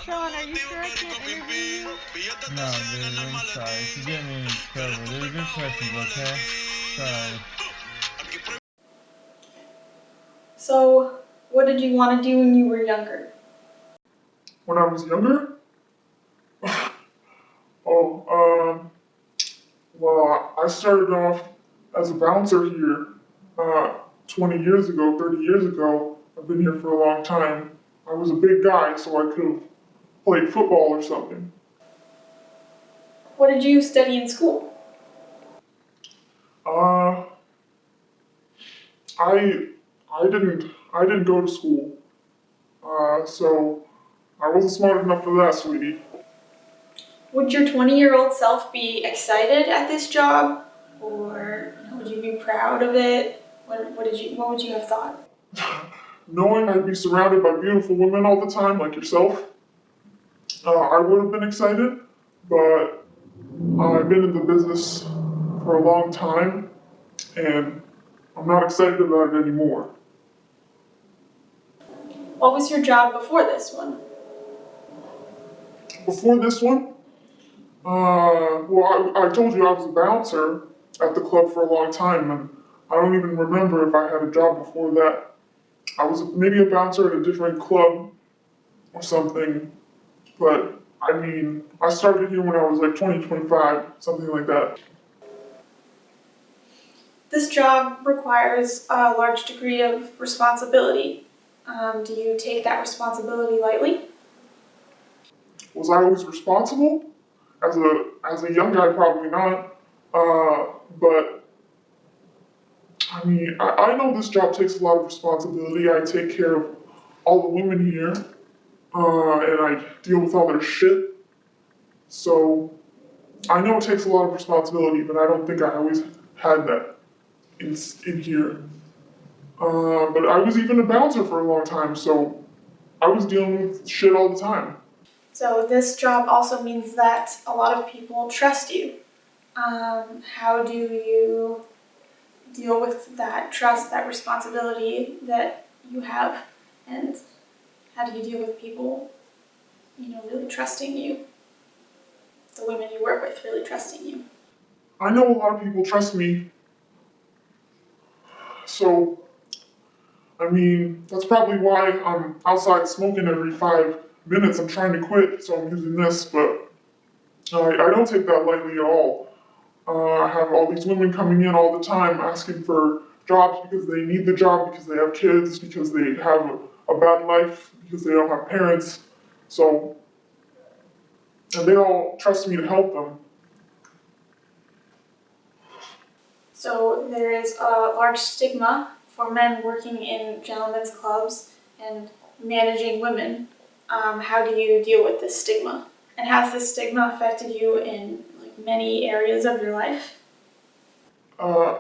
Sean, are you sure I can't interview you? No, baby, I'm sorry. If you get me in trouble, they're good questions, okay? Sorry. So, what did you want to do when you were younger? When I was younger? Oh, well, I started off as a bouncer here 20 years ago, 30 years ago. I've been here for a long time. I was a big guy, so I could have played football or something. What did you study in school? Uh, I I didn't go to school, so I wasn't smart enough for that, sweetie. Would your 20-year-old self be excited at this job? Or would you be proud of it? What would you have thought? Knowing I'd be surrounded by beautiful women all the time, like yourself, I would have been excited, but I've been in the business for a long time, and I'm not excited about it anymore. What was your job before this one? Before this one, well, I told you I was a bouncer at the club for a long time, and I don't even remember if I had a job before that. I was maybe a bouncer at a different club or something, but I mean, I started here when I was like 20, 25, something like that. This job requires a large degree of responsibility. Do you take that responsibility lightly? Was I always responsible? As a young guy, probably not. But I mean, I know this job takes a lot of responsibility. I take care of all the women here, and I deal with all their shit. So I know it takes a lot of responsibility, but I don't think I always had that in here. But I was even a bouncer for a long time, so I was dealing with shit all the time. So this job also means that a lot of people trust you. How do you deal with that trust, that responsibility that you have, and how do you deal with people, really trusting you? The women you work with really trusting you. I know a lot of people trust me, so I mean, that's probably why I'm outside smoking every 5 minutes. I'm trying to quit, so I'm using this, but I don't take that lightly at all. I have all these women coming in all the time asking for jobs because they need the job, because they have kids, because they have a bad life, because they don't have parents. So, and they all trust me to help them. So there is a large stigma for men working in gentlemen's clubs and managing women. How do you deal with this stigma? And has this stigma affected you in many areas of your life? Uh,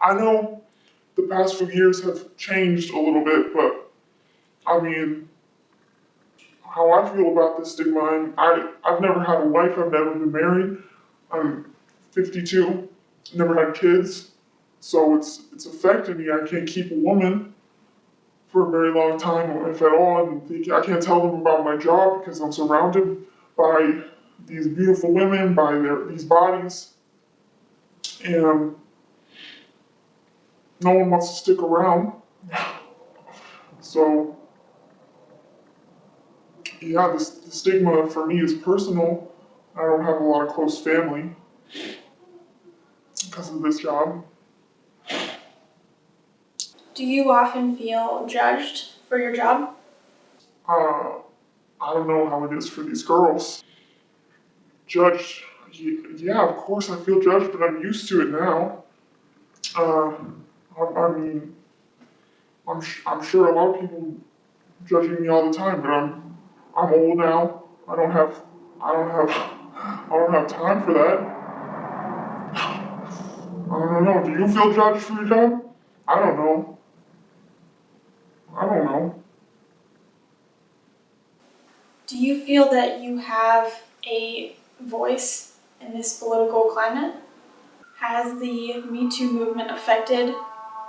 I know the past few years have changed a little bit, but I mean, how I feel about this stigma, I've never had a wife, I've never been married, I'm 52, never had kids, so it's affected me. I can't keep a woman for a very long time, if at all, and I can't tell them about my job because I'm surrounded by these beautiful women, by these bodies, and no one wants to stick around. So yeah, the stigma for me is personal. I don't have a lot of close family because of this job. Do you often feel judged for your job? Uh, I don't know how it is for these girls. Judged, yeah, of course I feel judged, but I'm used to it now. Uh, I mean, I'm sure a lot of people judging me all the time, but I'm old now. I don't have time for that. I don't know. Do you feel judged for your job? I don't know. I don't know. Do you feel that you have a voice in this political climate? Has the Me Too movement affected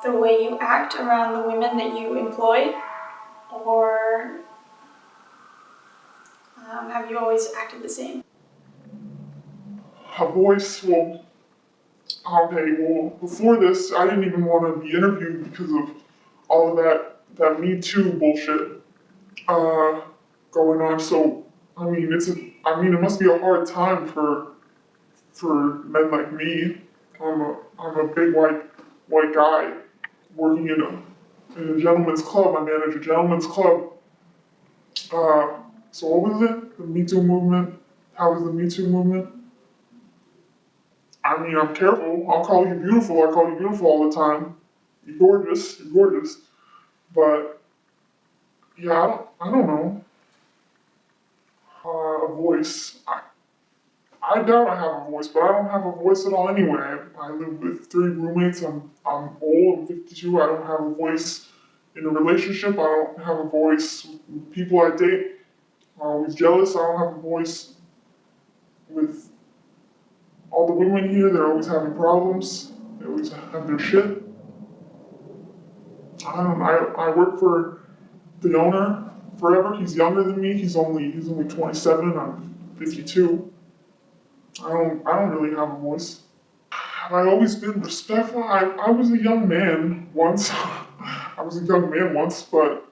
the way you act around the women that you employ? or have you always acted the same? A voice, well, okay, well, before this, I didn't even want to be interviewed because of all of that Me Too bullshit going on. So, I mean, it must be a hard time for men like me. I'm a big white guy working in a gentleman's club. I manage a gentleman's club. So what was it? The Me Too movement? How was the Me Too movement? I mean, I'm careful. I'll call you beautiful. I call you beautiful all the time. You're gorgeous. You're gorgeous. But yeah, I don't know. A voice. I doubt I have a voice, but I don't have a voice at all anyway. I live with 3 roommates. I'm old. I'm 52. I don't have a voice in a relationship. I don't have a voice with people I date. I'm always jealous. I don't have a voice with all the women here. They're always having problems. They always have their shit. I work for the owner forever. He's younger than me. He's only 27. I'm 52. I don't really have a voice. Have I always been respectful? I was a young man once. But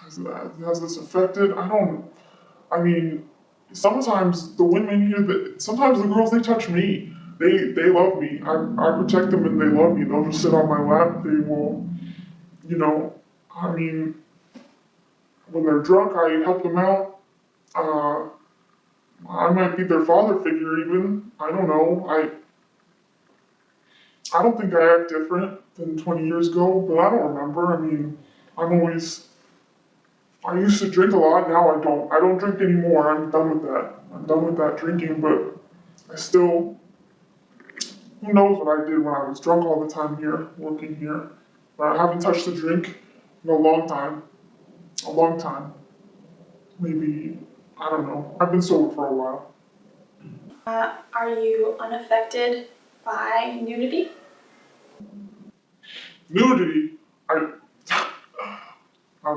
has this affected? I mean, sometimes the women here, sometimes the girls, they touch me. They love me. I protect them and they love me. They'll just sit on my lap. They will, you know, I mean, when they're drunk, I help them out. I might be their father figure even. I don't know. I don't think I act different than 20 years ago, but I don't remember. I mean, I used to drink a lot, now I don't. I don't drink anymore, I'm done with that. I'm done with that drinking, but I still, who knows what I did when I was drunk all the time here, working here. But I haven't touched the drink in a long time. A long time. Maybe, I don't know. I've been sober for a while. Are you unaffected by nudity? Nudity,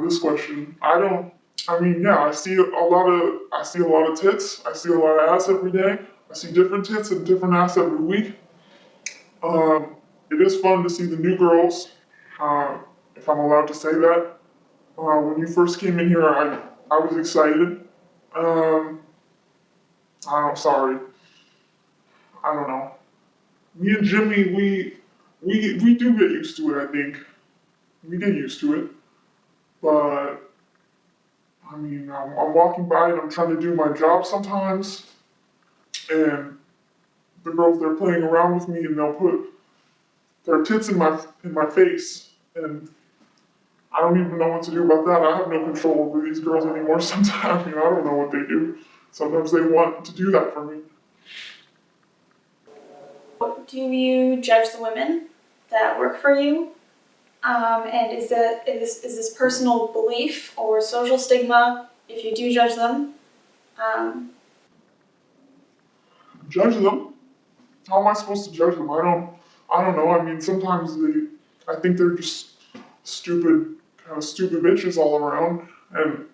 this question, I mean, yeah, I see a lot of tits. I see a lot of ass every day. I see different tits and different ass every week. It is fun to see the new girls, if I'm allowed to say that. When you first came in here, I was excited. I'm sorry. I don't know. Me and Jimmy, we do get used to it, I think. We get used to it. But, I mean, I'm walking by and I'm trying to do my job sometimes. And the girls, they're playing around with me and they'll put their tits in my face. And I don't even know what to do about that. I have no control over these girls anymore sometimes. I don't know what they do. Sometimes they want to do that for me. Do you judge the women that work for you? And is this personal belief or social stigma if you do judge them? Judge them? How am I supposed to judge them? I don't know. I mean, sometimes I think they're just stupid bitches all around. And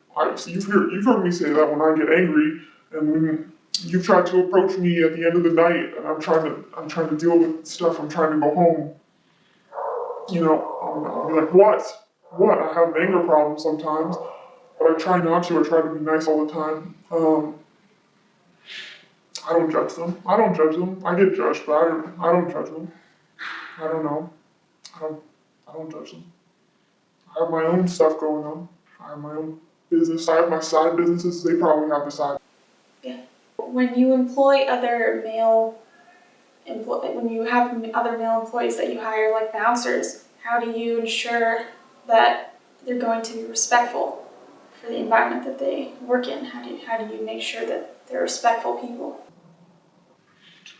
you've heard me say that when I get angry, and when you've tried to approach me at the end of the night, and I'm trying to deal with stuff. I'm trying to go home. I'll be like, what? What? I have an anger problem sometimes, but I try not to. I try to be nice all the time. I don't judge them. I get judged, but I don't judge them. I don't know. I don't judge them. I have my own stuff going on. I have my own business. I have my side businesses. They probably have the side. Yeah. When you employ when you have other male employees that you hire, like bouncers, how do you ensure that they're going to be respectful for the environment that they work in? How do you make sure that they're respectful people?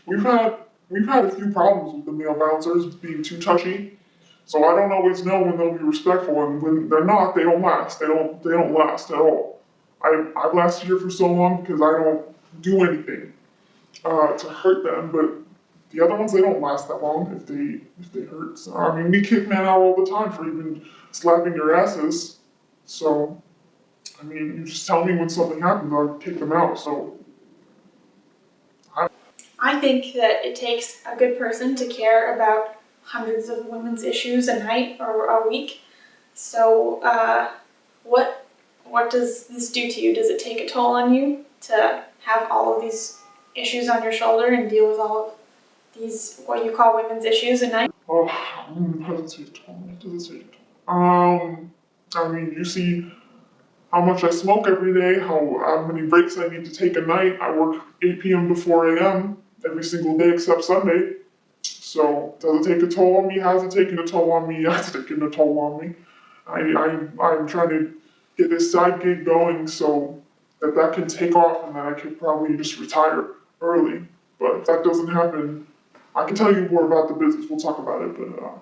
We've had a few problems with the male bouncers being too touchy, so I don't always know when they'll be respectful, and when they're not, they don't last. They don't last at all. I've lasted here for so long because I don't do anything to hurt them, but The other ones, they don't last that long if they hurt. So, I mean, we kick men out all the time for even slapping their asses. So, I mean, you just tell me when something happens, I'll kick them out. So, I think that it takes a good person to care about hundreds of women's issues a night or a week. So, what does this do to you? Does it take a toll on you to have all of these issues on your shoulder and deal with all of these, what you call women's issues a night? oh, hesitate. Hesitate. I mean, you see how much I smoke every day, how many breaks I need to take a night. I work 8 p.m. to 4 a.m. every single day except Sunday. So, does it take a toll on me? Has it taken a toll on me? Yes, it's taken a toll on me. I'm trying to get this side gig going so that can take off and then I could probably just retire early. But if that doesn't happen, I can tell you more about the business. We'll talk about it. But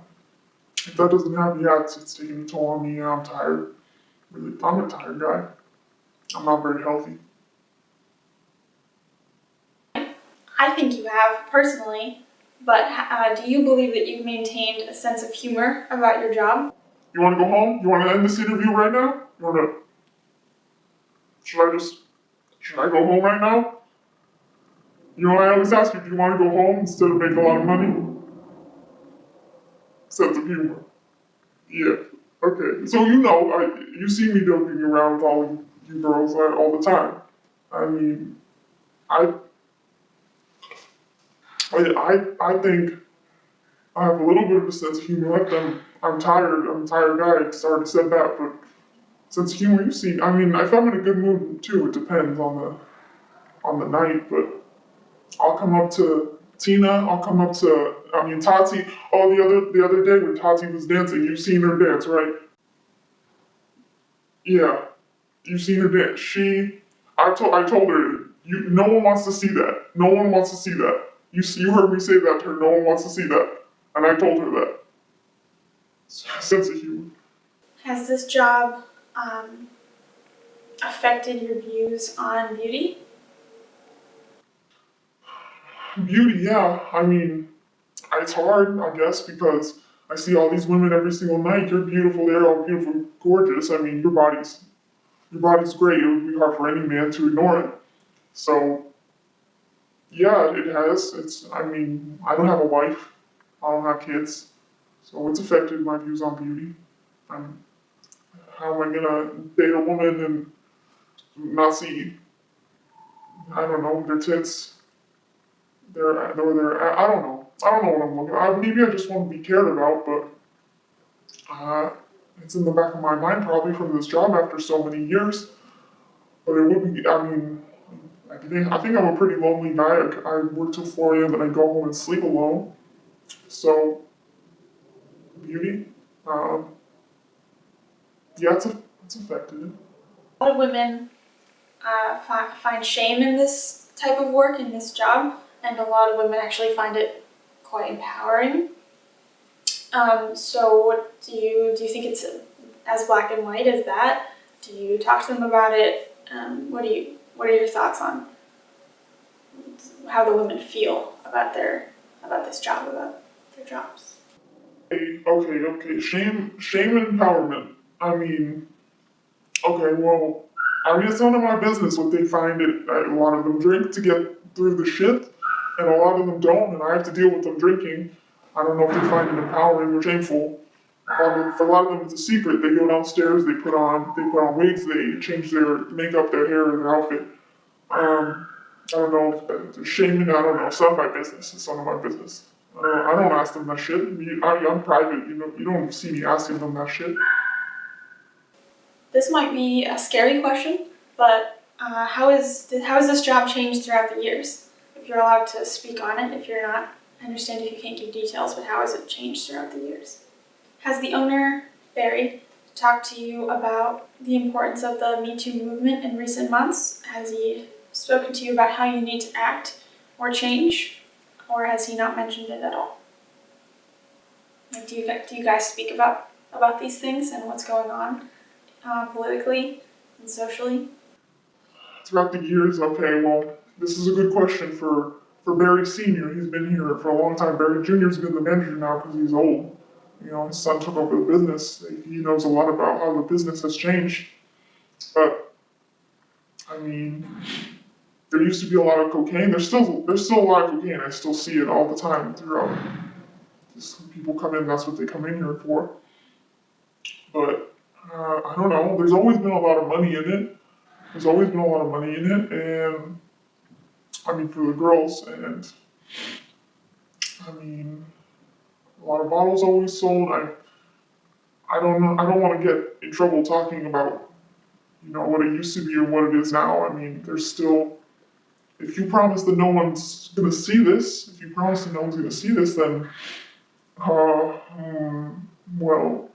if that doesn't happen, yeah, it's taking a toll on me. I'm tired. Really, I'm a tired guy. I'm not very healthy. I think you have, personally, but do you believe that you've maintained a sense of humor about your job? You want to go home? You want to end this interview right now? You want to? Should I go home right now? You know, I always ask you, do you want to go home instead of make a lot of money? Sense of humor. Yeah. Okay. So you know, you see me joking around with all you girls all the time. I mean, I think I have a little bit of a sense of humor like them. I'm tired. I'm a tired guy. I already said that, but sense of humor, you see. I mean, if I'm in a good mood too, it depends on the night. But I'll come up to Tina. I'll come up to Tati. Oh, the other day when Tati was dancing, you've seen her dance, right? Yeah, you've seen her dance. I told her, no one wants to see that. No one wants to see that. You heard me say that to her. No one wants to see that, and I told her that. Sense of humor. Has this job affected your views on beauty? Beauty, yeah. I mean, it's hard, I guess, because I see all these women every single night. You're beautiful. They're all beautiful, gorgeous. I mean, your body's great. It would be hard for any man to ignore it. So, yeah, it has. I mean, I don't have a wife. I don't have kids. So it's affected my views on beauty. How am I gonna date a woman and not see, I don't know, their tits? I don't know. I don't know what I'm looking at. Maybe I just want to be cared about, but it's in the back of my mind probably from this job after so many years. But it would be, I mean, I think I'm a pretty lonely guy. I work till 4 a.m. and I go home and sleep alone. So, beauty, yeah, it's affected it. A lot of women find shame in this type of work, in this job, and a lot of women actually find it quite empowering. So what do you think it's as black and white as that? Do you talk to them about it? What are your thoughts on how the women feel about this job, about their jobs? Okay. Shame and empowerment. I mean, okay, well, it's none of my business what they find it. A lot of them drink to get through the shift, and a lot of them don't, and I have to deal with them drinking. I don't know if they find it empowering or shameful. For a lot of them, it's a secret. They go downstairs, they put on wigs, they change their makeup, their hair, and their outfit. I don't know if they're shaming. I don't know. It's not my business. It's none of my business. I don't ask them that shit. I'm private. You don't see me asking them that shit. This might be a scary question, but how has this job changed throughout the years? If you're allowed to speak on it, if you're not, I understand if you can't give details, but how has it changed throughout the years? Has the owner, Barry, talked to you about the importance of the Me Too movement in recent months? Has he spoken to you about how you need to act or change, or has he not mentioned it at all? Like, do you guys speak about these things and what's going on politically and socially? Throughout the years, okay, well, this is a good question for for Barry Senior, he's been here for a long time. Barry Junior's been the manager now because he's old. You know, his son took over the business. He knows a lot about how the business has changed. But I mean, there used to be a lot of cocaine. There's still a lot of cocaine. I still see it all the time throughout. Just people come in, that's what they come in here for. But I don't know. There's always been a lot of money in it. There's always been a lot of money in it, and I mean for the girls. And I mean, a lot of bottles always sold. I don't know. I don't want to get in trouble talking about, you know, what it used to be and what it is now. I mean, there's still. If you promise that no one's gonna see this, if you promise that no one's gonna see this, then, well,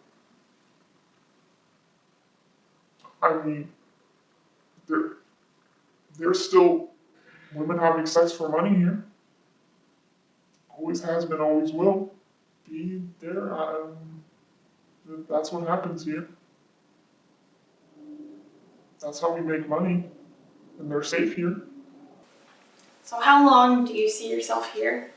I mean, there's still women having sex for money here. Always has been, always will be there. That's what happens here. That's how we make money, and they're safe here. So how long do you see yourself here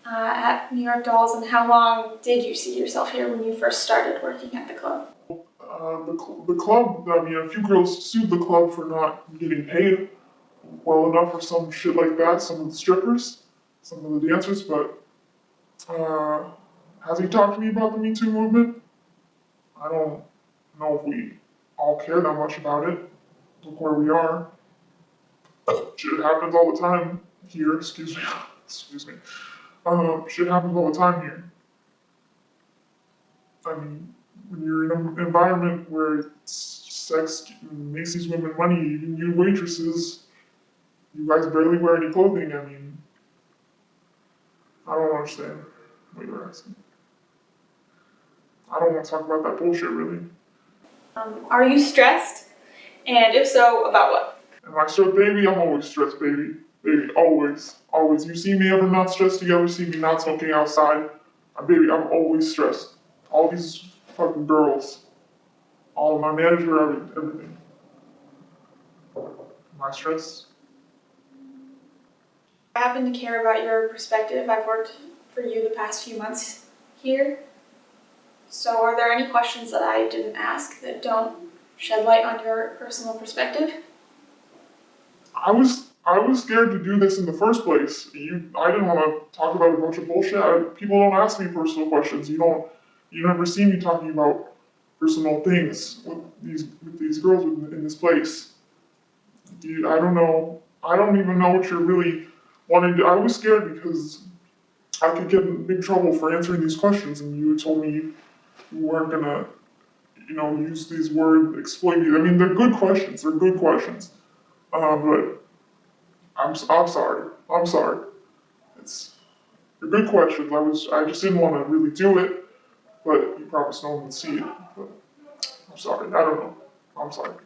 at New York Dolls, and how long did you see yourself here when you first started working at the club? The club, I mean, a few girls sued the club for not getting paid well enough or some shit like that, some of the strippers, some of the dancers, but has he talked to me about the Me Too movement? I don't know if we all care that much about it. Look where we are. Shit happens all the time here, excuse me. Shit happens all the time here. I mean, when you're in an environment where sex makes these women money, even you waitresses, you guys barely wear any clothing. I mean, I don't understand what you're asking. I don't want to talk about that bullshit, really. Are you stressed? And if so, about what? Am I stressed, baby? I'm always stressed, baby. Baby, always. Always. You see me ever not stressed? You ever see me not smoking outside? Baby, I'm always stressed. All these fucking girls. All of my manager, everything. Am I stressed? I happen to care about your perspective. I've worked for you the past few months here. So are there any questions that I didn't ask that don't shed light on your personal perspective? I was scared to do this in the first place. I didn't want to talk about a bunch of bullshit. People don't ask me personal questions. You never see me talking about personal things with these girls in this place. I don't know. I don't even know what you're really wanting to. I was scared because I could get in big trouble for answering these questions, and you told me you weren't gonna, use these words, exploit these. I mean, they're good questions. They're good questions. But I'm sorry. I'm sorry. They're good questions. I just didn't want to really do it, but you promised no one would see it. But I'm sorry. I don't know. I'm sorry.